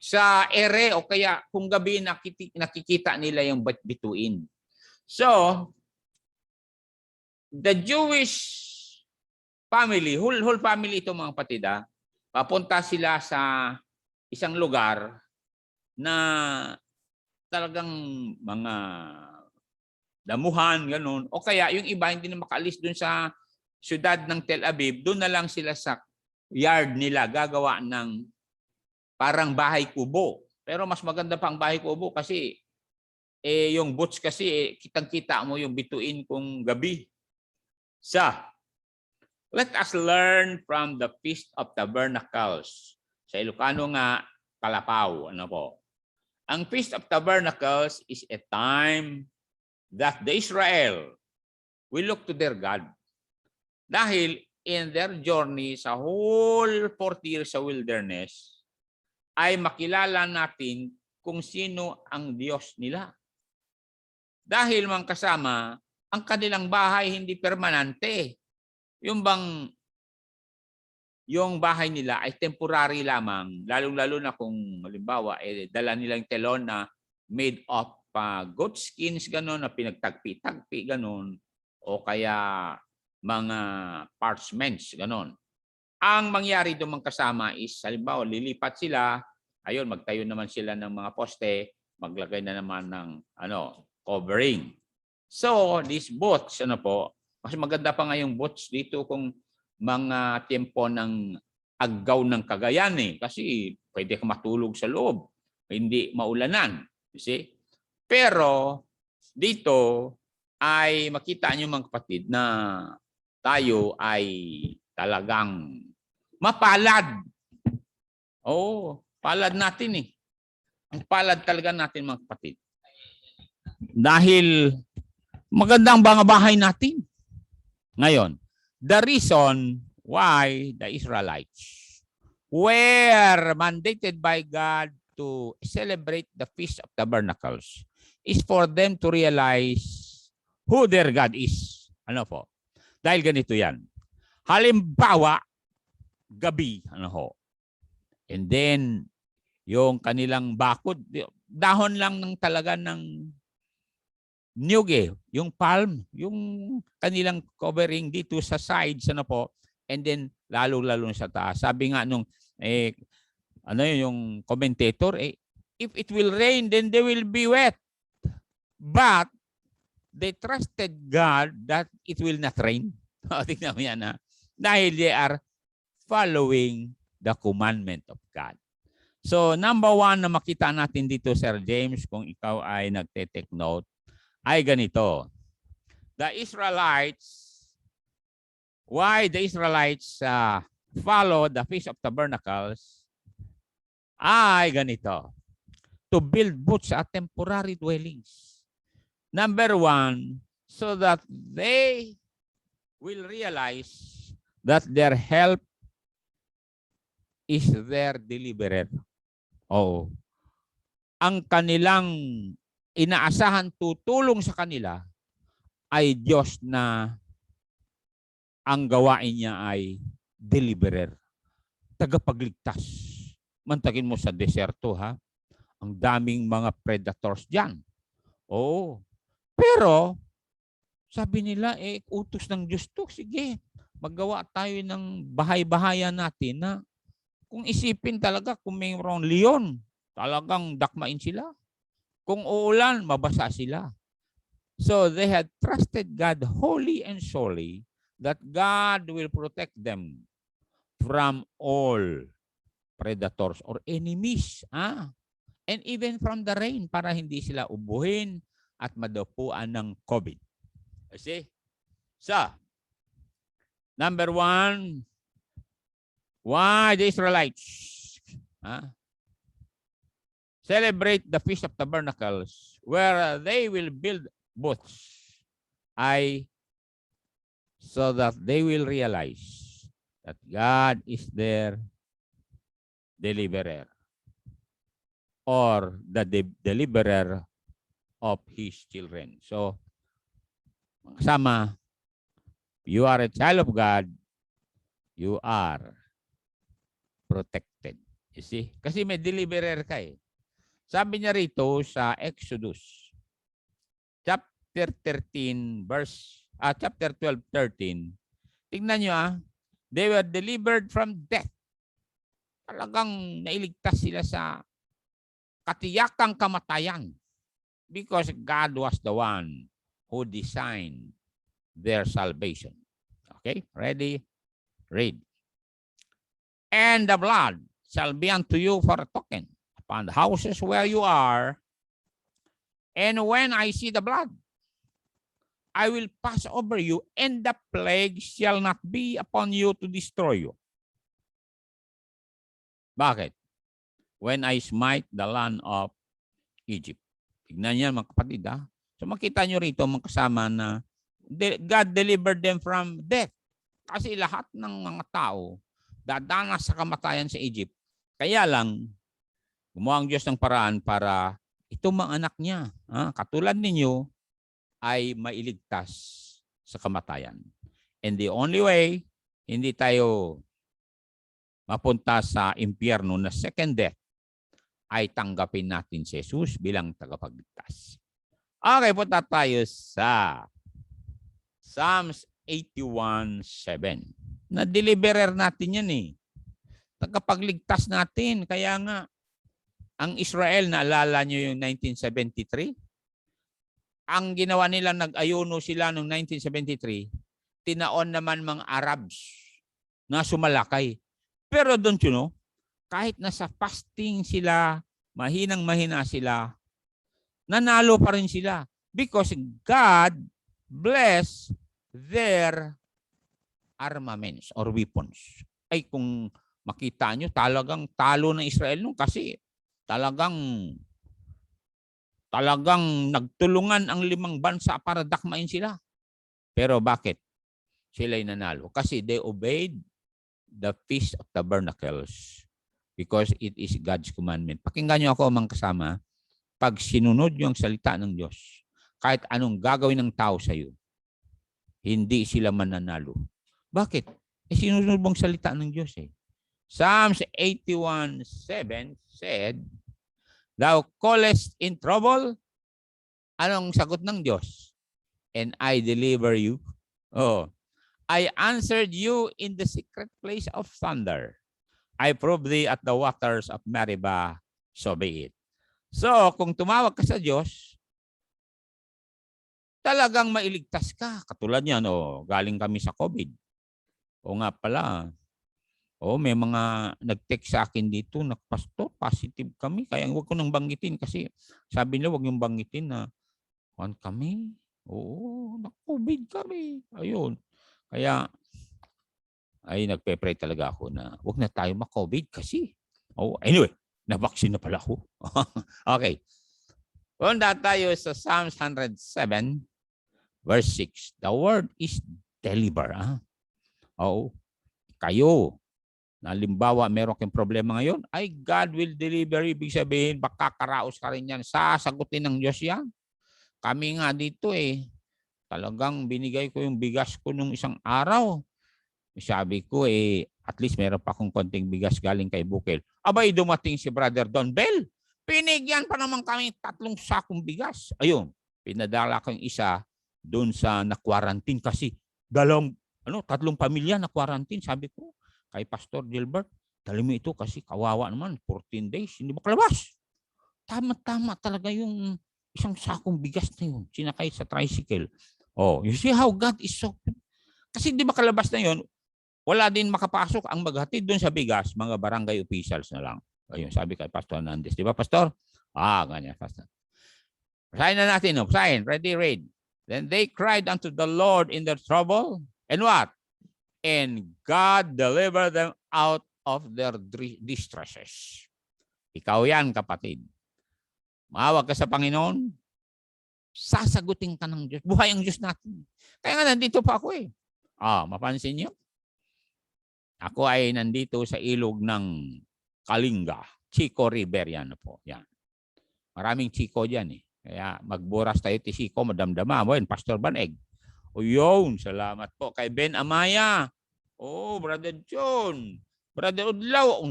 sa ere o kaya kung gabi nakikita nila yung bituin. So, the Jewish family, whole family ito mga kapatid, papunta sila sa isang lugar na talagang mga damuhan, ganun. O kaya yung iba hindi na makaalis dun sa syudad ng Tel Aviv, doon na lang sila sa yard nila gagawa ng parang bahay kubo. Pero mas maganda pang bahay kubo kasi yung boots kasi kitang-kita mo yung bituin kung gabi. So, let us learn from the Feast of Tabernacles. Sa Ilocano nga, Kalapaw. Ano po? Ang Feast of Tabernacles is a time that the Israel will look to their God. Dahil in their journey sa whole 40 years sa wilderness, ay makilala natin kung sino ang Diyos nila. Dahil mga kasama, ang kanilang bahay hindi permanente. Yung bahay nila ay temporary lamang, lalong-lalo na kung halimbawa dala nilang telon na made of goat skins gano'n na pinagtagpi-tagpi gano'n o kaya mga parchments gano'n. Ang mangyari doon mga kasama is halimbawa lilipat sila, ayun magtayo naman sila ng mga poste, maglagay na naman ng covering. So, these booths, mas maganda pa nga yung booths dito kung mga tempo ng aggaw ng Cagayan kasi pwede ka matulog sa loob, hindi maulanan. You see? Pero dito ay makita niyo mga kapatid na tayo ay talagang mapalad. Palad natin Ang palad talaga natin mga kapatid. Dahil magandang mga bahay natin. Ngayon, the reason why the Israelites were mandated by God to celebrate the Feast of Tabernacles is for them to realize who their God is. Ano po? Dahil ganito yan. Halimbawa, gabi, and then, yung kanilang bakod, dahon lang ng talaga ng niyog yung palm, yung kanilang covering dito sa sides, and then lalo-lalo sa taas. Sabi nga nung, yung commentator, if it will rain, then they will be wet. But, they trusted God that it will not rain. Tingnan mo yan, dahil they are following the commandment of God. So, number one na makita natin dito, Sir James, kung ikaw ay nagte-take note, ay ganito. Why the Israelites follow the Feast of Tabernacles ay ganito. To build booths at temporary dwellings. Number one, so that they will realize that their help is their deliverer. Ang kanilang inaasahan tutulong sa kanila ay Diyos na ang gawain niya ay deliverer, tagapagligtas. Mantagin mo sa deserto, ang daming mga predators diyan. Pero sabi nila utos ng Diyos to, sige, maggawa tayo ng bahay-bahayan natin na kung isipin talaga kung mayroong leon, talagang dakmain sila. Kung uulan, mabasa sila. So they had trusted God wholly and solely that God will protect them from all predators or enemies. And even from the rain para hindi sila ubuhin at madapuan ng COVID. See? So, number one, why the Israelites celebrate the Feast of Tabernacles where they will build booths so that they will realize that God is their deliverer or the deliverer of His children. So, kasama, you are a child of God, you are protected. You see? Kasi may deliverer ka eh. Sabi niya rito sa Exodus chapter 13 chapter 12:13. Tingnan niyo they were delivered from death. Talagang nailigtas sila sa katiyakang kamatayan because God was the one who designed their salvation. Okay? Ready? Read. And the blood shall be unto you for a token upon the houses where you are. And when I see the blood, I will pass over you, and the plague shall not be upon you to destroy you. Bakit? When I smite the land of Egypt. Tignan niyo mga kapatid. So makita nyo rito mga kasama na God delivered them from death. Kasi lahat ng mga tao dadanas sa kamatayan sa Egypt. Kaya lang, gumawa ang Diyos ng paraan para itong mga anak niya, katulad ninyo, ay mailigtas sa kamatayan. And the only way, hindi tayo mapunta sa impyerno na second death, ay tanggapin natin si Jesus bilang tagapagligtas. Okay, punta tayo sa Psalms 81:7. Na-deliverer natin yan eh. Tagapagligtas natin. Kaya nga, ang Israel, naalala nyo yung 1973? Ang ginawa nila, nag-ayuno sila noong 1973, tinaon naman mga Arabs na sumalakay. Pero don't you know, kahit nasa fasting sila, mahinang-mahina sila, nanalo pa rin sila. Because God bless their armaments or weapons. Ay kung makita nyo, talagang talo ng Israel nung kasi talagang nagtulungan ang 5 bansa para dakmain sila. Pero bakit sila'y nanalo? Kasi they obeyed the Feast of Tabernacles because it is God's commandment. Pakinggan nyo ako mga kasama, pag sinunod nyo ang salita ng Diyos, kahit anong gagawin ng tao sa iyo, hindi sila mananalo. Bakit? Sinunod mong salita ng Diyos eh. Psalms 81:7 said, Thou callest in trouble. Anong sagot ng Diyos? And I deliver you. I answered you in the secret place of thunder. I prove thee at the waters of Meribah, so be it. So, kung tumawag ka sa Diyos, talagang mailigtas ka. Katulad niyan, galing kami sa COVID. O nga pala, may mga nag-text sa akin dito na, Pastor, positive kami. Kaya huwag ko nang banggitin kasi sabi nila huwag yung banggitin na kami. Oo, na-COVID kami. Ayun. Kaya, ay nagpe-pray talaga ako na huwag na tayo ma-COVID kasi. Anyway, na-vaccine na pala ako. Okay. Punta tayo sa Psalms 107, verse 6. The word is deliver. Kayo, halimbawa, meron kayong problema ngayon, ay God will deliver. Ibig sabihin, baka karaos ka rin yan. Sasagutin ng Diyos yan. Kami nga dito talagang binigay ko yung bigas ko nung isang araw. Sabi ko at least meron pa akong konting bigas galing kay Bukel. Abay, dumating si Brother Don Bell. Pinigyan pa naman kami 3 sakong bigas. Ayun, pinadala ko yung isa doon sa na-quarantine kasi 3 pamilya na-quarantine. Sabi ko, kay Pastor Gilbert, dali mo ito kasi kawawa naman, 14 days, hindi makalabas. Tama-tama talaga yung isang sakong bigas na yun, sinakay sa tricycle. You see how God is so... Kasi hindi makalabas na yun, wala din makapasok ang maghatid doon sa bigas, mga barangay officials na lang. Ayun, sabi kay Pastor Hernandez. Di ba, Pastor? Ganyan, Pastor. Basahin na natin. Basahin. Ready, read. Then they cried unto the Lord in their trouble. And what? And God delivered them out of their distresses. Ikaw yan, kapatid. Mawag ka sa Panginoon, sasagutin ka ng Diyos. Buhay ang Diyos natin. Kaya nga nandito pa ako mapansin niyo? Ako ay nandito sa ilog ng Kalinga. Chico River yan po. Yan. Maraming Chico dyan Kaya magburas tayo ti Chico, madamdama. Pastor Baneg. Yun, salamat po kay Ben Amaya. Brother John. Brother Udlaw,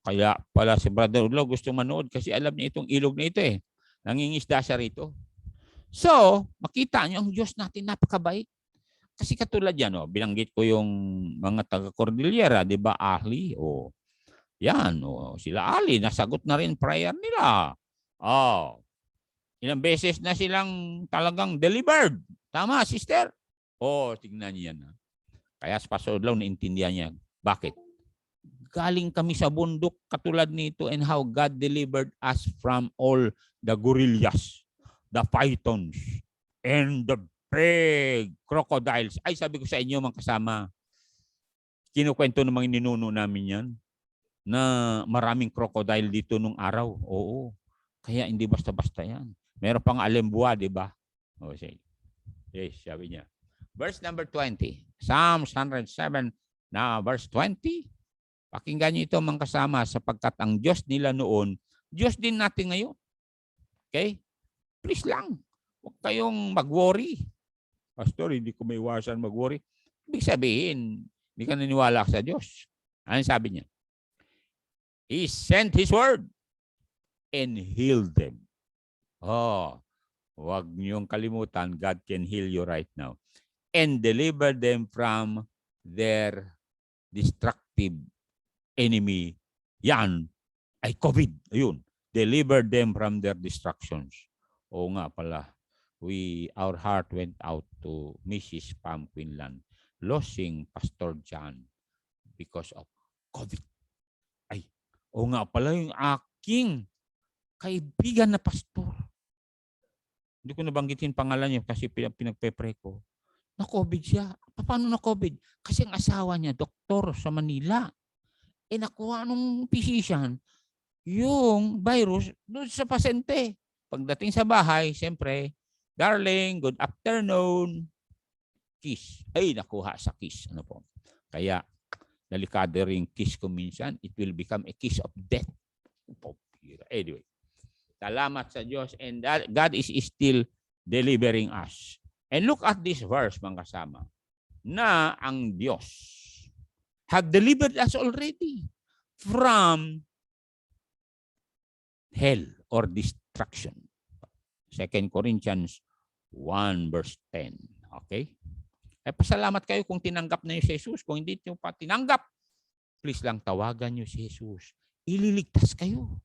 kaya pala si Brother Udlaw gusto manood kasi alam niya itong ilog na ito eh. Nangingisda siya rito. So, makita niyo ang Diyos natin napakabait. Kasi katulad yan, oh, binanggit ko yung mga taga-Cordillera, di ba, Ali? O, yan, oh, sila Ali, nasagot na rin prayer nila. Oh, ilang beses na silang talagang delivered. Tama, sister? Oh, tignan niya na. Kaya sa Pastor Udlaw, naintindihan niya. Bakit? Galing kami sa bundok katulad nito and how God delivered us from all the gorillas, the pythons, and the big crocodiles. Ay, sabi ko sa inyo mga kasama, kinukwento ng mga ninuno namin yan na maraming crocodile dito nung araw. Oo. Kaya hindi basta-basta yan. Meron pang alembuwa, di ba? O, say. Yes, sabi niya. Verse number 20. Psalms 107, na verse 20. Pakinggan niyo ito mga kasama sapagkat ang Diyos nila noon, Diyos din natin ngayon. Okay? Please lang. Huwag kayong mag-worry. Pastor, hindi ko may iwasan mag-worry. Ibig sabihin, hindi ka naniwala sa Diyos. Ano sabi niya? He sent His word and healed them. Oh, huwag niyong kalimutan, God can heal you right now. And deliver them from their destructive enemy. Yan ay COVID. Ayun. Deliver them from their destructions. Oo nga pala. Our heart went out to Mrs. Pam Quinlan, losing Pastor John because of COVID. Ay, oo nga pala yung aking kaibigan na pastor. Hindi ko nabanggitin pangalan niya kasi pinagpe-pray ko. Na-COVID siya. Paano na-COVID? Kasi ang asawa niya, doktor sa Manila. Nakuha nung physician yung virus doon sa pasyente. Pagdating sa bahay, siyempre, darling, good afternoon. Kiss. Ay, nakuha sa kiss. Ano po? Kaya, delikado rin kiss ko minsan. It will become a kiss of death. Anyway, salamat sa Diyos and God is still delivering us. And look at this verse, mga kasama, na ang Diyos have delivered us already from hell or destruction. 2 Corinthians 1 verse 10. Okay? Pasalamat kayo kung tinanggap na niyo si Jesus. Kung hindi niyo pa tinanggap, please lang tawagan niyo si Jesus. Ililigtas kayo.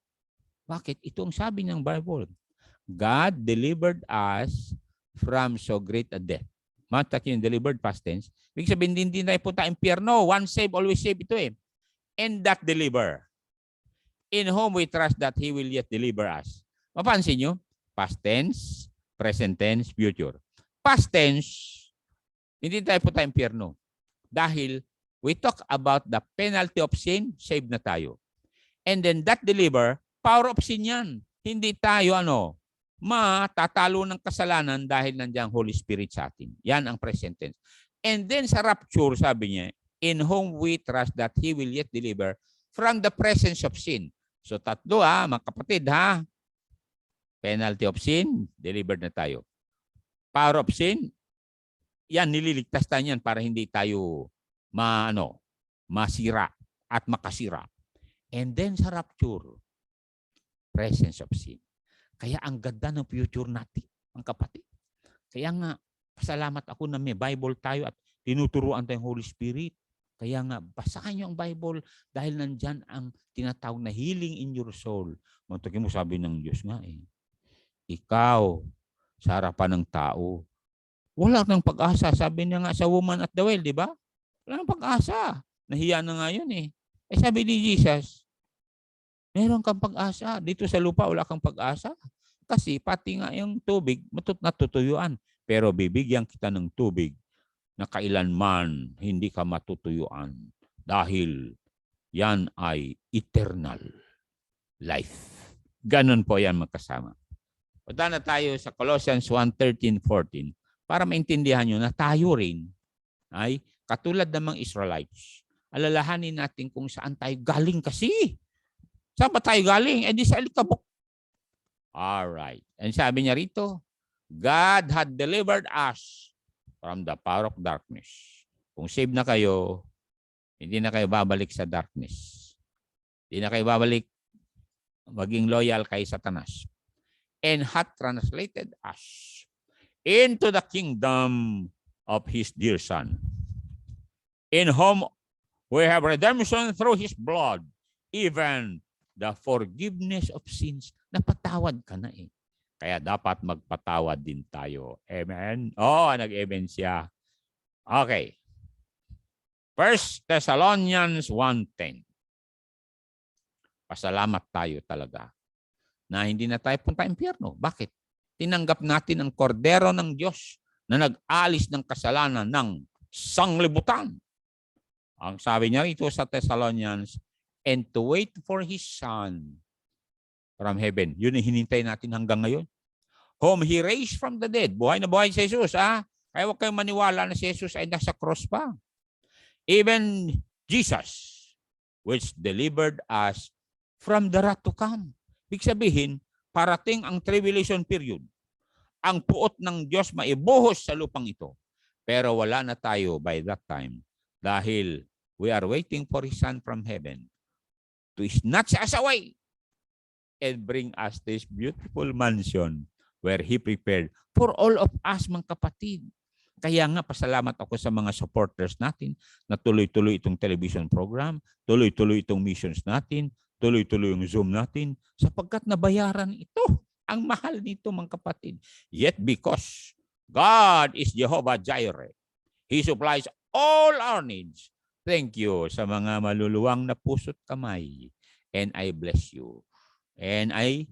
Bakit? Ito ang sabi ng Bible. God delivered us from so great a death. Matak yung delivered past tense. Ibig sabihin, hindi tayo punta impyerno. One save, always save ito eh. And that deliver. In whom we trust that He will yet deliver us. Mapansin nyo? Past tense, present tense, future. Past tense, hindi tayo punta impyerno. Dahil we talk about the penalty of sin, save na tayo. And then that deliver, power of sin yan. Hindi tayo matatalo ng kasalanan dahil nandiyan Holy Spirit sa atin. Yan ang present tense. And then sa rapture, sabi niya, in whom we trust that He will yet deliver from the presence of sin. So tatlo mga kapatid penalty of sin, delivered na tayo. Power of sin, yan, nililigtas tayo yan para hindi tayo masira at makasira. And then sa rapture, presence of sin. Kaya ang ganda ng future natin, ang kapatid. Kaya nga, pasalamat ako na may Bible tayo at tinuturuan tayong Holy Spirit. Kaya nga, basahan niyo ang Bible dahil nandyan ang tinatawag na healing in your soul. Matagin mo sabi ng Diyos nga ikaw sa harapan ng tao, wala nang pag-asa. Sabi niya nga sa woman at the well, di ba? Wala nang pag-asa. Nahiya na nga yun sabi ni Jesus, meron kang pag-asa. Dito sa lupa, wala kang pag-asa. Kasi pati nga yung tubig, natutuyuan. Pero bibigyan kita ng tubig na kailanman hindi ka matutuyuan. Dahil yan ay eternal life. Ganon po yan magkasama. Punta na tayo sa Colossians 1:13-14 para maintindihan nyo na tayo rin ay katulad ng mga Israelites. Alalahanin natin kung saan tayo galing kasi. Saan ba tayo galing? Di sa Alikabok. Alright. And sabi niya rito, God had delivered us from the power of darkness. Kung saved na kayo, Hindi na kayo babalik sa darkness. Hindi na kayo babalik maging loyal kay Satanas. And hath translated us into the kingdom of His dear Son, in whom we have redemption through His blood, even the forgiveness of sins. Napatawad ka na eh. Kaya dapat magpatawad din tayo. Amen? Oh, nag-amen siya. Okay. 1 Thessalonians 1:10. Pasalamat tayo talaga na hindi na tayo punta impyerno. Bakit? Tinanggap natin ang kordero ng Diyos na nag-alis ng kasalanan ng sanglibutan. Ang sabi niya ito sa Thessalonians, and to wait for His Son from heaven. Yun ang hinintay natin hanggang ngayon. Whom He raised from the dead. Buhay na buhay si Jesus. Kaya huwag kayong maniwala na si Jesus ay nasa cross pa. Even Jesus, which delivered us from the wrath to come. Ibig sabihin, parating ang tribulation period. Ang puot ng Diyos maibuhos sa lupang ito. Pero wala na tayo by that time dahil we are waiting for His Son from heaven to snatch us away and bring us this beautiful mansion where He prepared for all of us, mga kapatid. Kaya nga, pasalamat ako sa mga supporters natin na tuloy-tuloy itong television program, tuloy-tuloy itong missions natin, tuloy-tuloy yung Zoom natin, sapagkat nabayaran ito. Ang mahal nito, mga kapatid. Yet because God is Jehovah Jireh, He supplies all our needs. Thank you sa mga maluluwang na puso't kamay. And I bless you. And I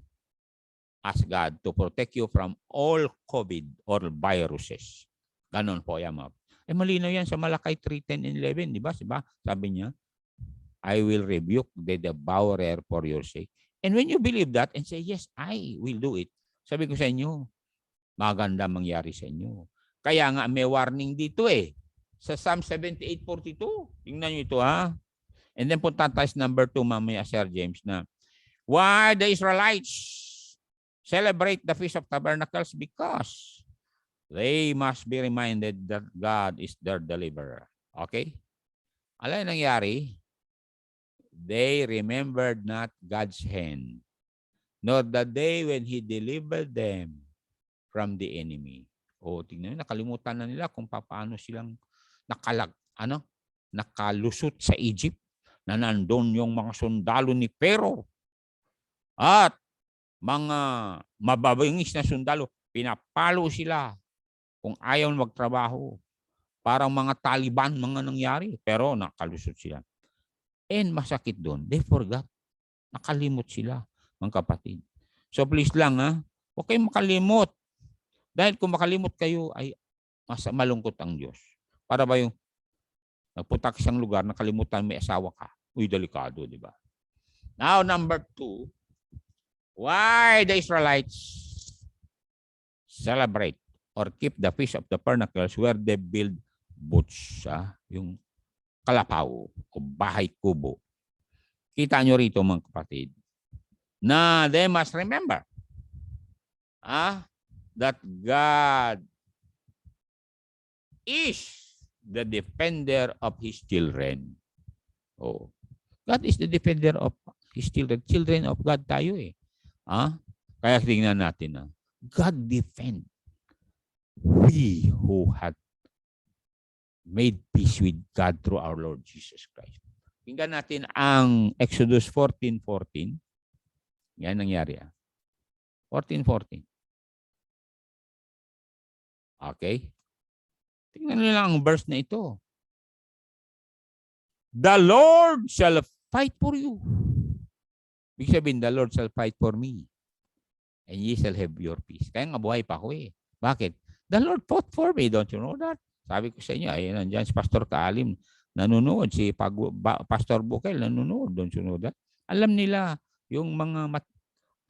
ask God to protect you from all COVID or viruses. Ganon po yan. Malinaw yan sa Malakay 3:10 and 11, di ba? Sabi niya, I will rebuke the devourer for your sake. And when you believe that and say, yes, I will do it, sabi ko sa inyo, maganda mangyari sa inyo. Kaya nga may warning dito eh. Sa Psalm 78:42, tingnan nyo ito ha. And then punta tayo sa number 2 mamaya, Sir James, na why the Israelites celebrate the Feast of Tabernacles? Because they must be reminded that God is their deliverer. Okay? Alam nangyari? They remembered not God's hand, nor the day when He delivered them from the enemy. O, tingnan nyo, nakalimutan na nila kung paano silang nakalusot sa Egypt, na nandun yung mga sundalo ni Pharaoh at mga mababangis na sundalo, pinapalo sila kung ayaw magtrabaho. Parang mga Taliban mga nangyari, pero nakalusot sila. And masakit doon, they forgot. Nakalimot sila, mga kapatid. So please lang huwag kayong makalimot. Dahil kung makalimot kayo, ay malungkot ang Diyos. Para ba yung nagpunta ka isang lugar, nakalimutan may asawa ka. Uy, delikado, di ba? Now, number 2, why the Israelites celebrate or keep the Feast of the Tabernacles where they build booths, yung kalapaw o bahay kubo. Kita nyo rito, mga kapatid, na they must remember that God is the defender of His children. Oh, God is the defender of His children. Children of God tayo eh. Kaya tingnan natin God defend we who had made peace with God through our Lord Jesus Christ. Tingnan natin ang Exodus 14:14. Yan nangyari 14:14. Okay? Tingnan nyo lang ang verse na ito. The Lord shall fight for you. Ibig sabihin, the Lord shall fight for me. And ye shall have your peace. Kaya nga buhay pa ako eh. Bakit? The Lord fought for me. Don't you know that? Sabi ko sa inyo, ay nandiyan si Pastor Kaalim, nanonood. Si Pastor Bukel, nanonood. Don't you know that? Alam nila yung mga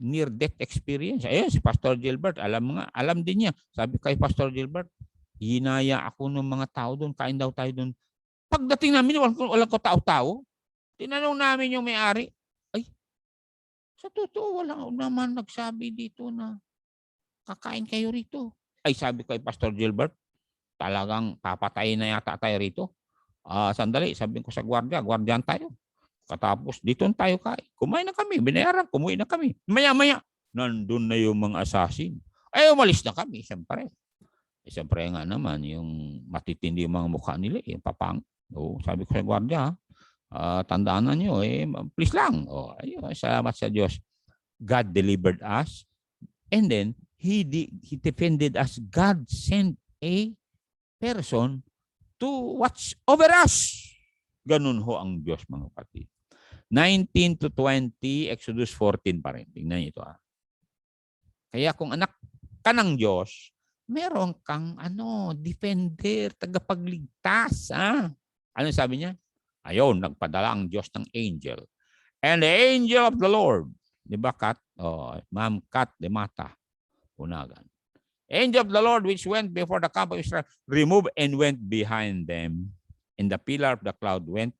near-death experience. Ayun, si Pastor Gilbert, alam din niya. Sabi kay Pastor Gilbert, hinaya ako ng mga tao doon, kain daw tayo doon. Pagdating namin, walang ko tao-tao. Tinanong namin yung may-ari, ay, sa totoo, wala naman nagsabi dito na kakain kayo rito. Ay, sabi ko kay Pastor Gilbert, talagang papatayin na yata tayo rito. Sandali, sabi ko sa gwardiyan tayo. Katapos, dito tayo kain. Kumain na kami, binayaran, kumuin na kami. Maya-maya, nandun na yung mga assassin. Ay, umalis na kami, siyempre. Siyempre nga naman, yung matitindi yung mga mukha nila, yung papang. Sabi ko sa gwardiya, tandaan na nyo, please lang. Ayun, salamat sa Diyos. God delivered us. And then, He defended us. God sent a person to watch over us. Ganun ho ang Diyos, mga kapatid. 19 to 20, Exodus 14 pa rin. Tingnan niyo ito. Kaya kung anak ka ng Diyos, meron kang defender, tagapagligtas. Ano sabi niya? Ayun, nagpadala ang Diyos ng angel. And the angel of the Lord. Di ba, Kat? Ma'am Kat de Mata. Unagan. Angel of the Lord which went before the camp of Israel removed and went behind them. And the pillar of the cloud went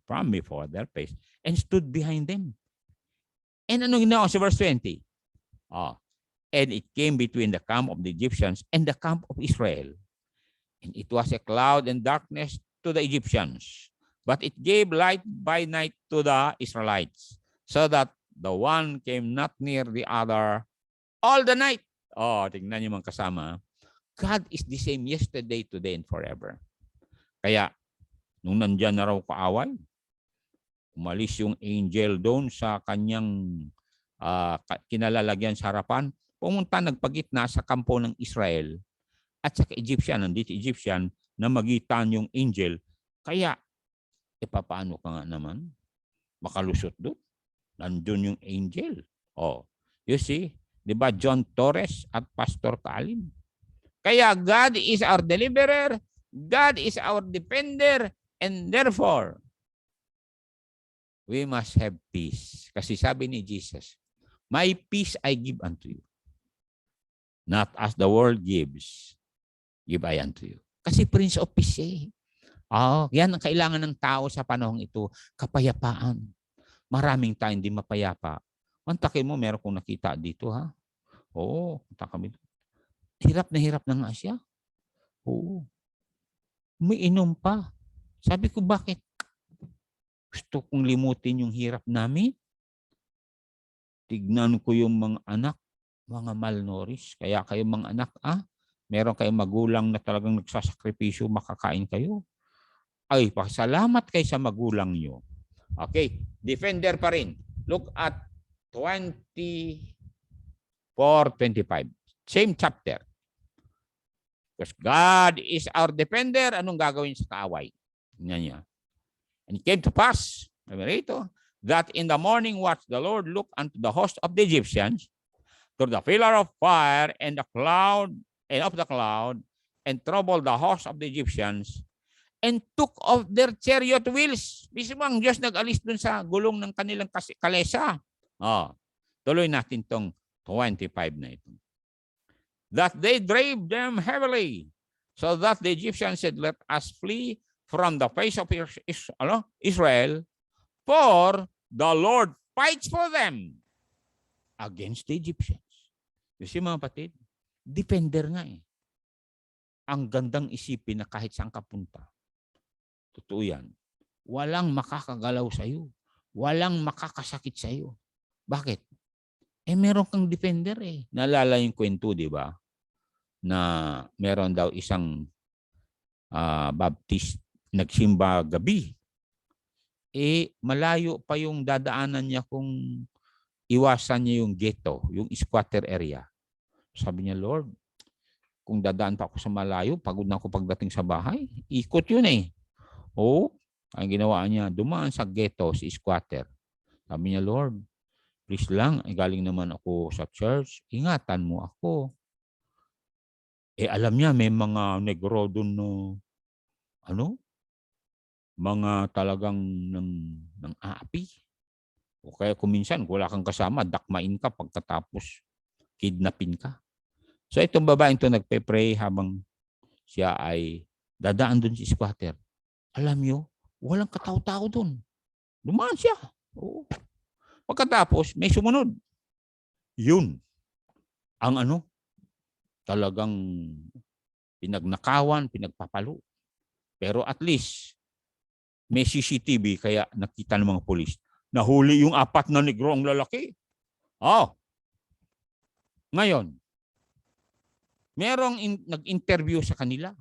from before their face and stood behind them. And anong ginawa sa verse 20? And it came between the camp of the Egyptians and the camp of Israel. And it was a cloud and darkness to the Egyptians, but it gave light by night to the Israelites, so that the one came not near the other all the night. Tingnan niyo mga kasama. God is the same yesterday, today, and forever. Kaya, nung nandyan na raw kaaway, umalis yung angel doon sa kanyang kinalalagyan sa harapan, pumunta nagpagitna sa kampo ng Israel at sa Egyptian, nandito Egyptian, na magitan yung angel. Kaya, paano ka nga naman? Makalusot doon. Nandun yung angel. You see? Diba John Torres at Pastor Kalim? Kaya God is our deliverer, God is our defender, and therefore, we must have peace. Kasi sabi ni Jesus, my peace I give unto you. Not as the world gives, give I unto you. Kasi Prince of Peace yan ang kailangan ng tao sa panahong ito, kapayapaan. Maraming tayo hindi mapayapa. Mantakin mo, meron kong nakita dito, ha? Punta kami. Hirap na nga siya. Umiinom pa. Sabi ko, bakit? Gusto kong limutin yung hirap namin. Tignan ko yung mga anak, mga malnourished. Kaya kayo mga anak, meron kayong magulang na talagang nagsasakripisyo, makakain kayo. Ay, pasalamat kayo sa magulang nyo. Okay, defender pa rin. Look at 24:25. Same chapter. Because God is our defender, anong gagawin sa kaaway? Tingnan niya. And it came to pass, that in the morning watch the Lord looked unto the host of the Egyptians through the pillar of fire and the cloud and of the cloud, and troubled the host of the Egyptians, and took off their chariot wheels. Mismo ang Diyos nag-alis dun sa gulong ng kanilang kalesa. Tuloy natin tong 25 na ito. That they drave them heavily, so that the Egyptians said, let us flee from the face of Israel, for the Lord fights for them against the Egyptians. You see mga kapatid, defender nga Ang gandang isipin na kahit saan ka punta, totoo yan, walang makakagalaw sa iyo, walang makakasakit sa iyo. Bakit? Meron kang defender Naalala yung kwento, di ba? Na meron daw isang Baptist nagsimba gabi. Malayo pa yung dadaanan niya kung iwasan niya yung ghetto, yung squatter area. Sabi niya, Lord, kung dadaan pa ako sa malayo, pagod na ako pagdating sa bahay. Ikot yun ang ginawa niya, dumaan sa ghetto, si squatter. Sabi niya, Lord, please lang, galing naman ako sa church, ingatan mo ako. Alam niya, may mga negro doon mga talagang ng aapi. O kaya kuminsan, wala kang kasama, dakmain ka pagkatapos kidnapin ka. So itong babaeng ito nagpe-pray habang siya ay dadaan doon si squatter. Alam niyo, walang katao-tao doon. Dumaan siya. Pagkatapos, may sumunod. Yun. Ang talagang pinagnakawan, pinagpapalo. Pero at least, May CCTV kaya nakita ng mga polis. Nahuli yung 4 na negrong lalaki. Oh. Ngayon, merong nag-interview sa kanila.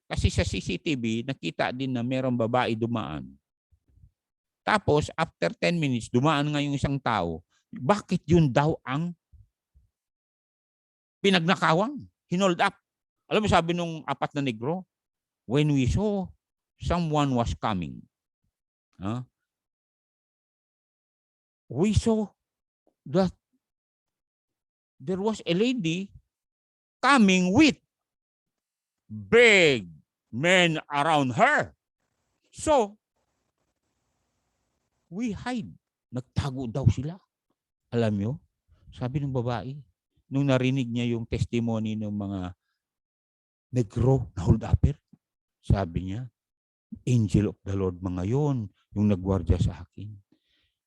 Kasi sa CCTV, nakita din na merong babae dumaan. Tapos, after 10 minutes, dumaan nga yung isang tao. Bakit yun daw ang pinagnakawang? Hinold up. Alam mo, sabi nung 4 na negro, when we saw someone was coming, we saw that there was a lady coming with big men around her. So, we hide. Nagtago daw sila. Alam nyo, sabi ng babae, nung narinig niya yung testimony ng mga negro na hold-upper, sabi niya, angel of the Lord mga yon, yung nagwardya sa akin.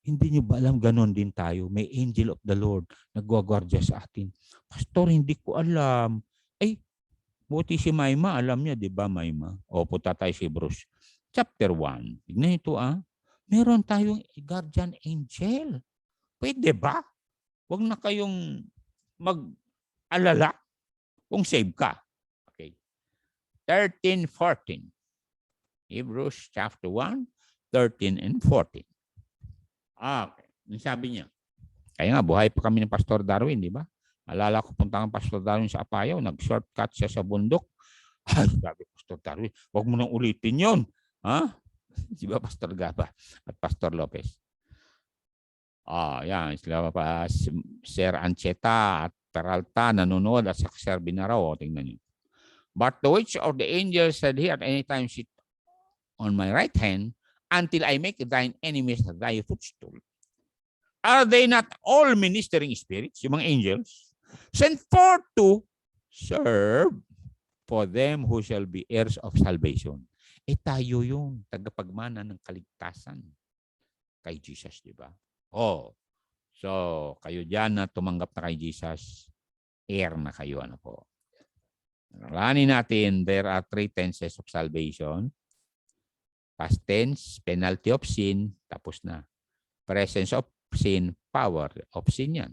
Hindi niyo ba alam, ganon din tayo? May angel of the Lord nagwagwardya sa atin. Pastor, hindi ko alam. Ay, buti si Mayma, alam niya, di ba Mayma? O, punta tayo si Bruce. Chapter 1. Tignan ito meron tayong guardian angel. Pwede ba? Huwag na kayong mag-alala kung save ka. Okay. 13-14. Hebrews chapter 1, 13 and 14. Okay. Sabi niya. Kaya nga, buhay pa kami ng Pastor Darwin, di ba? Alala ko, punta ng Pastor Darwin sa Apayaw, nag-shortcut siya sa bundok. Ay, sabi, Pastor Darwin, huwag mo nang ulitin yun. Ha? Di ba, Pastor Gaba at Pastor Lopez? Yan. Sila pa, Sir Ancheta at Peralta nanonood at sa Sir Binaraw. Tingnan niyo. But the which of the angels said here at any time sit on my right hand until I make thine enemies thy footstool. Are they not all ministering spirits, yung mga angels, sent forth to serve for them who shall be heirs of salvation? Tayo yung tagapagmana ng kaligtasan kay Jesus, di ba? So kayo dyan na tumanggap na kay Jesus, heir na kayo, ano po. Alanin natin, there are 3 tenses of salvation. Past tense, penalty of sin, tapos na. Presence of sin, power of sin yan.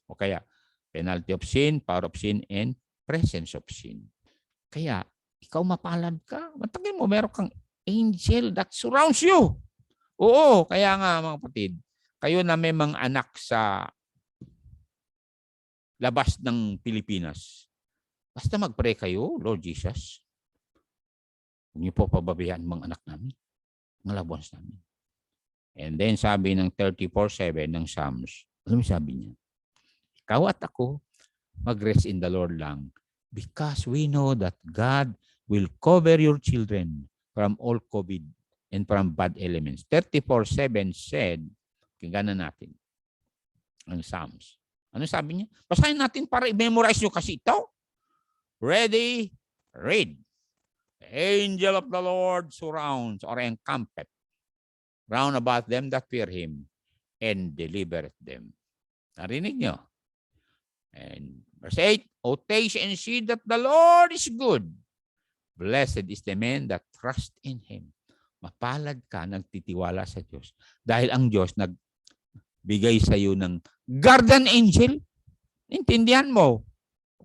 O kaya, penalty of sin, power of sin, and presence of sin. Kaya, ikaw mapalad ka. Matagin mo, meron kang angel that surrounds you. Oo, kaya nga mga kapatid, kayo na may mga anak sa labas ng Pilipinas, basta mag-pray kayo, Lord Jesus. Huwag niyo po pababayaan mga anak namin, mga loved ones namin. And then sabi ng 34:7 ng Psalms, alam mo sabi niya, ikaw at ako, mag-rest in the Lord lang because we know that God will cover your children from all COVID and from bad elements. 34:7 said, kinggan na natin ang Psalms. Ano sabi niya? Basahin natin para i-memorize nyo kasi ito. Ready, read. The angel of the Lord surrounds or encampeth round about them that fear him and delivereth them. Narinig nyo? And verse 8, O taste and see that the Lord is good. Blessed is the man that trusts in him. Mapalad ka, nagtitiwala sa Diyos. Dahil ang Diyos nagbigay sa iyo ng guardian angel. Intindihan mo.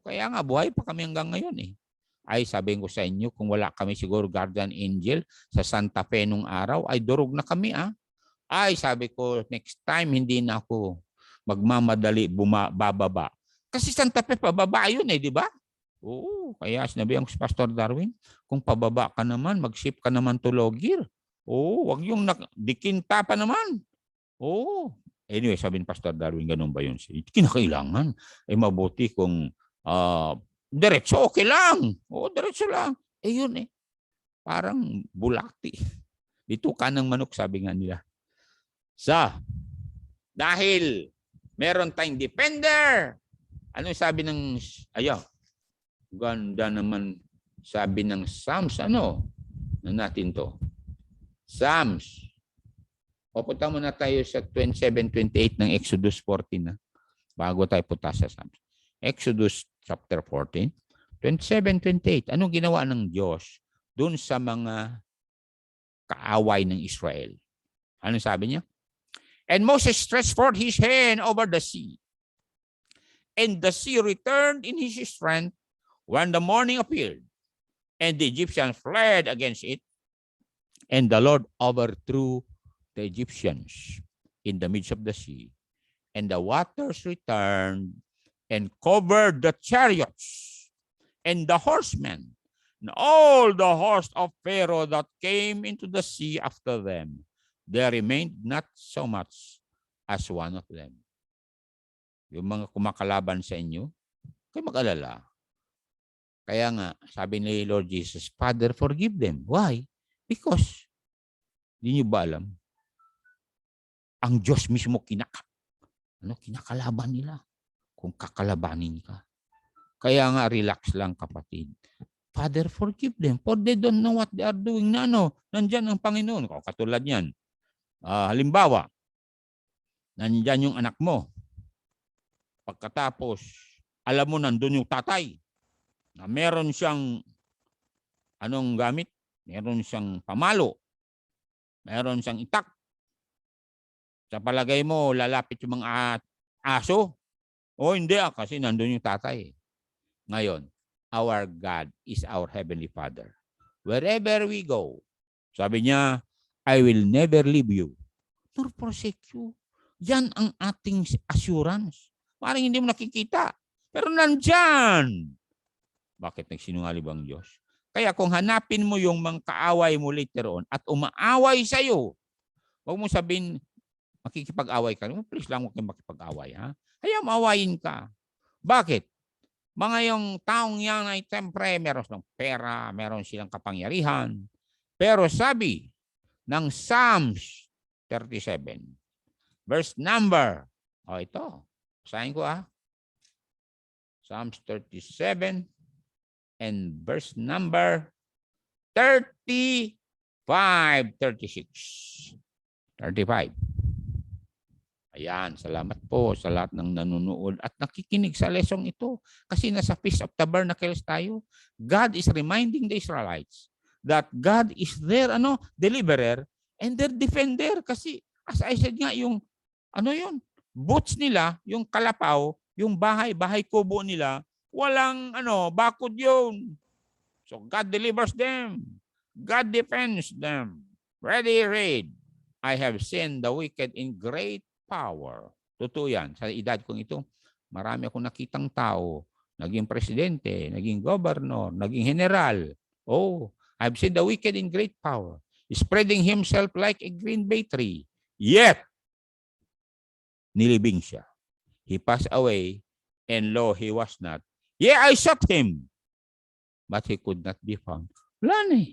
Kaya nga, buhay pa kami hanggang ngayon eh. Ay, sabihin ko sa inyo, kung wala kami siguro guardian angel sa Santa Fe nung araw, ay durog na kami Ay, sabi ko, next time, hindi na ako magmamadali, bababa. Kasi Santa Fe, pababa yun eh, di ba? Oo, kaya sinabi ang Pastor Darwin, kung pababa ka naman, mag-ship ka naman to Logir. Oo, wag yung dikinta pa naman. Oo. Anyway, sabi ni Pastor Darwin, ganun ba yun? Kinakailangan. Mabuti kung diretso, okay lang. Oo, diretso lang. Yun eh. Parang bulati. Dito ka ng manok, sabi nga nila. Dahil meron tayong defender. Ano sabi ng, ganda naman sabi ng Psalms, na natin to? Psalms. Pupunta muna tayo sa 27-28 ng Exodus 14 bago tayo punta sa Psalms. Exodus chapter 14, 27-28. Anong ginawa ng Diyos doon sa mga kaaway ng Israel. Ano sabi niya? And Moses stretched forth his hand over the sea. And the sea returned in his strength when the morning appeared. And the Egyptians fled against it. And the Lord overthrew the Egyptians in the midst of the sea. And the waters returned and covered the chariots and the horsemen and all the host of Pharaoh that came into the sea after them. There remained not so much as one of them. Yung mga kumakalaban sa inyo, kayo mag-alala. Kaya nga, sabi ni Lord Jesus, Father, forgive them. Why? Because, di nyo ba alam? Ang Diyos mismo kinakalaban nila kung kakalabanin ka. Kaya nga, relax lang kapatid. Father, forgive them for they don't know what they are doing na nandyan ang Panginoon. Katulad yan. Halimbawa, nandyan yung anak mo. Pagkatapos, alam mo nandun yung tatay na meron siyang anong gamit? Meron siyang pamalo. Meron siyang itak. Sa palagay mo, lalapit yung mga aso? O hindi kasi nandun yung tatay. Ngayon, our God is our Heavenly Father. Wherever we go, sabi niya, I will never leave you nor forsake you. Yan ang ating assurance. Parang hindi mo nakikita. Pero nandyan. Bakit nagsinungaling ba ang Diyos? Kaya kung hanapin mo yung mga kaaway mo later on at umaaway sa'yo, huwag mo sabihin, makikipag-away ka. Please lang huwag kang makipag-away. Ha? Kaya maawayin ka. Bakit? Mga yung taong yan ay siyempre meron silang pera, meron silang kapangyarihan. Pero sabi ng Psalms 37, verse number, ito, basahin ko Psalms 37 and verse number 35, 36. 35. Ayan, salamat po sa lahat ng nanonood at nakikinig sa lesson ito. Kasi nasa Feast of Tabernacles tayo. God is reminding the Israelites that God is their deliverer and their defender. Kasi as I said nga, yung boots nila, yung kalapaw, yung bahay kubo nila, walang bakod yun. So God delivers them. God defends them. Ready, read. I have seen the wicked in great power. Totoo yan. Sa edad kong ito, marami akong nakitang tao. Naging presidente, naging governor, naging general. Oh, I've seen the wicked in great power, spreading himself like a green bay tree. Yet, nilibing siya. He passed away, and lo, he was not. Yeah, I sought him, but he could not be found. Wala na.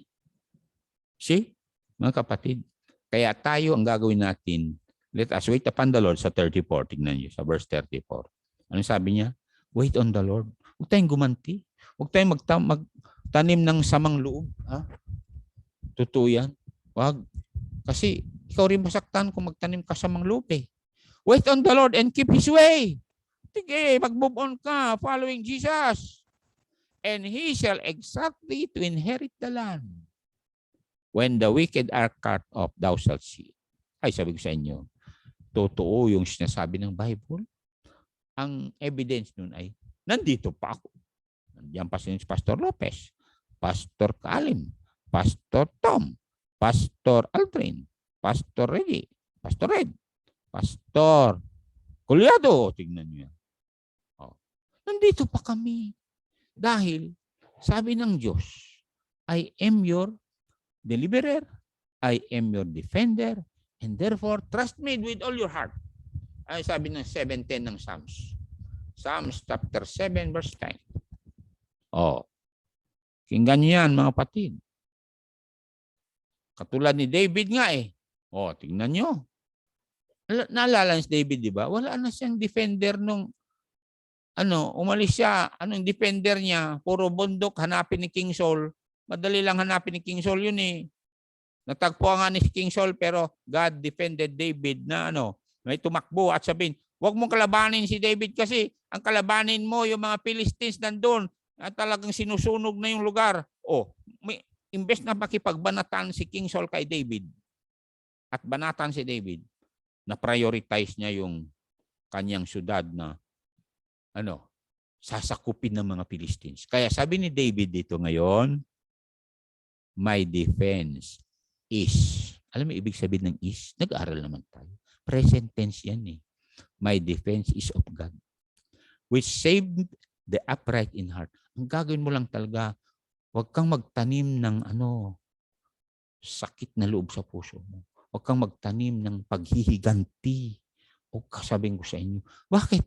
See, mga kapatid, kaya tayo ang gagawin natin, let us wait upon the Lord sa 34. Tignan niyo, sa verse 34. Ano sabi niya? Wait on the Lord. Huwag tayong gumanti. Huwag tayong magtanim ng samang loob. Ha? Totoo yan. Huwag. Kasi ikaw rin masaktan kung magtanim ka samang loob eh. Wait on the Lord and keep His way. Sige, mag-move on ka following Jesus. And He shall exactly to inherit the land. When the wicked are cut off, thou shalt see. Ay, sabi ko sa inyo, totoo yung sinasabi ng Bible. Ang evidence nun ay, nandito pa ako. Nandiyan pa si Pastor Lopez, Pastor Kalim, Pastor Tom, Pastor Aldrin, Pastor Reddy, Pastor Red, Pastor Kulyado. Tignan niyo yan. Nandito pa kami. Dahil, sabi ng Diyos, I am your deliverer, I am your defender, and therefore, trust me with all your heart. Ay sabi ng 7:10 ng Psalms. Psalms chapter 7 verse 10. Kinggan niyo yan mga kapatid. Katulad ni David nga eh. Tingnan niyo. Naalala si David, di ba? Wala na siyang defender nung umalis siya. Anong defender niya? Puro bundok, hanapin ni King Saul. Madali lang hanapin ni King Saul yun eh. Natagpo nga ni King Saul pero God defended David na may tumakbo at sabihin, huwag mong kalabanin si David kasi ang kalabanin mo yung mga Philistines nandun at talagang sinusunog na yung lugar. imbes na makipagbanatan si King Saul kay David at banatan si David, na prioritize niya yung kanyang syudad na sasakupin ng mga Philistines. Kaya sabi ni David dito ngayon, my defense is. Alam mo ibig sabihin ng is? Nag-aaral naman tayo. Present tense yan eh. My defense is of God, which saved the upright in heart. Ang gagawin mo lang talaga, huwag kang magtanim ng sakit na loob sa puso mo. Huwag kang magtanim ng paghihiganti. O kasabihin ko sa inyo, bakit?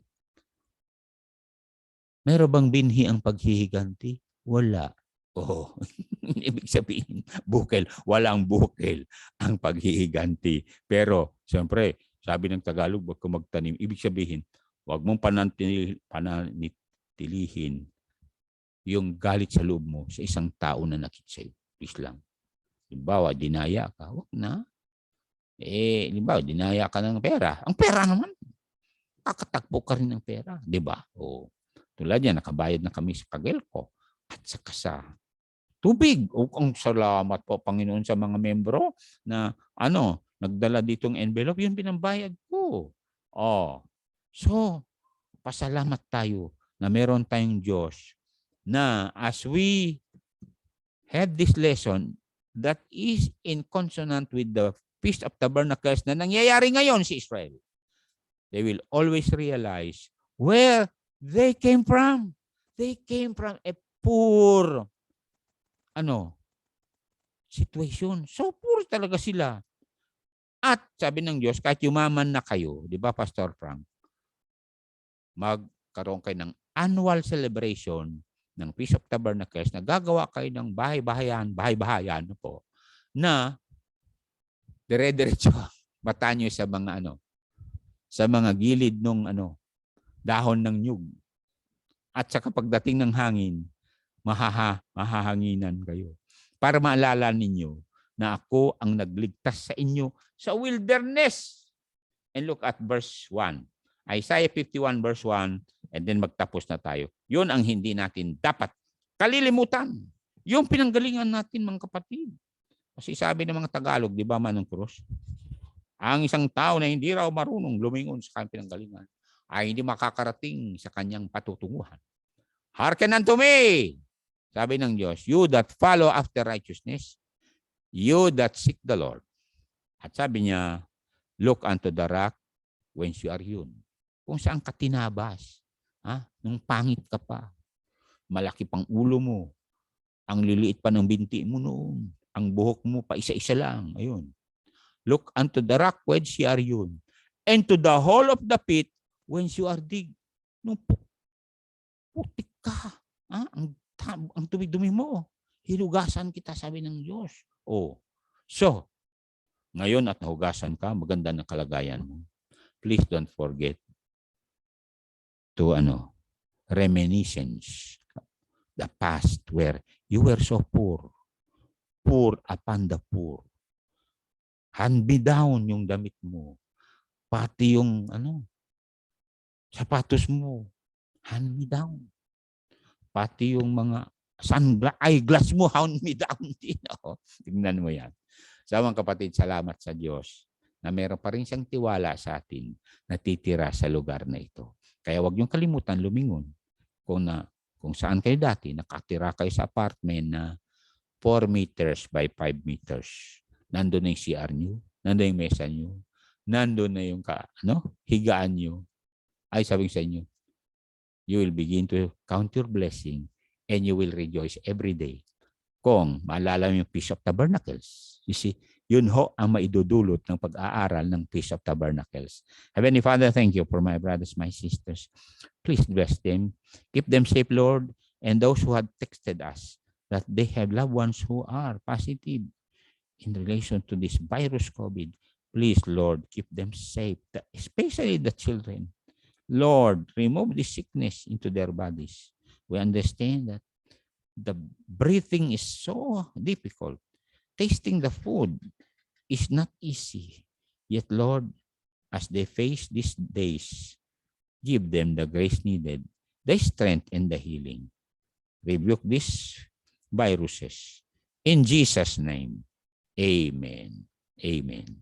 Meron bang binhi ang paghihiganti? Wala. Oh, ibig sabihin, bukel. Walang bukel ang paghihiganti. Pero, siyempre, sabi ng Tagalog, huwag kang magtanim. Ibig sabihin, huwag mong pananatilihin yung galit sa loob mo sa isang tao na nakit sa'yo. Please lang. Halimbawa, dinaya ka, huwag na. Halimbawa, dinaya ka ng pera. Ang pera naman, kakatakbo ka rin ng pera. Diba? O, tulad yan, nakabayad na kami sa Pagelco at saka sa tubig. O, ang salamat po, Panginoon, sa mga membro na nagdala ditong envelope, yun pinambayad ko. So, pasalamat tayo na meron tayong Diyos na as we have this lesson that is in consonant with the Feast of Tabernacles na nangyayari ngayon si Israel, they will always realize where they came from. They came from a poor situation. So poor talaga sila. At sabi ng Diyos, kahit yumaman na kayo, di ba Pastor Frank, magkaroon kayo ng annual celebration ng Feast of Tabernacles na gagawa kayo ng bahay-bahayan po, na dire-diretso mata nyo sa mga sa mga gilid ng dahon ng nyug. At sa pagdating ng hangin, mahahanginan kayo. Para maalala ninyo na ako ang nagligtas sa inyo sa wilderness. And look at verse 1. Isaiah 51 verse 1, and then magtapos na tayo. Yun ang hindi natin dapat kalilimutan. Yung pinanggalingan natin, mga kapatid. Kasi sabi ng mga Tagalog, di ba, Manong Cruz? Ang isang tao na hindi raw marunong lumingon sa kanyang pinanggalingan ay hindi makakarating sa kanyang patutunguhan. Hearken unto me, sabi ng Diyos, you that follow after righteousness, you that seek the Lord. At sabi niya, look unto the rock whence you are hewn. Kung saan ka tinabas, nung pangit ka pa, malaki pang ulo mo, ang liliit pa ng binti mo noon, ang buhok mo pa isa-isa lang. Ayun. Look unto the rock whence you are hewn, and to the hole of the pit whence you are dig. Nung putik ka, ang dumi-dumi mo, hinugasan kita, sabi ng Diyos. So, ngayon at nahugasan ka, maganda na kalagayan mo. Please don't forget to reminiscence the past where you were so poor upon the poor. Hand me down yung damit mo, pati yung sapatos mo, hand me down, pati yung mga eyeglass mo, hand me down din. Tingnan mo yan. Sa mga kapatid, salamat sa Diyos na meron pa rin siyang tiwala sa atin na titira sa lugar na ito. Kaya huwag niyong kalimutan lumingon kung saan kayo dati, nakatira kayo sa apartment na 4 meters by 5 meters. Nandun na yung CR niyo, nandun yung mesa niyo, nandun na yung higaan niyo. Ay, sabi sa inyo, you will begin to count your blessing and you will rejoice every day. Kung maalala mo yung Feast of Tabernacles. You see, yun ho ang maidudulot ng pag-aaral ng Feast of Tabernacles. Heavenly Father, thank you for my brothers, my sisters. Please bless them. Keep them safe, Lord. And those who have texted us that they have loved ones who are positive in relation to this virus COVID, please, Lord, keep them safe, especially the children. Lord, remove this sickness into their bodies. We understand that the breathing is so difficult. Tasting the food is not easy. Yet, Lord, as they face these days, give them the grace needed, the strength and the healing. Rebuke these viruses In Jesus' name, amen. Amen.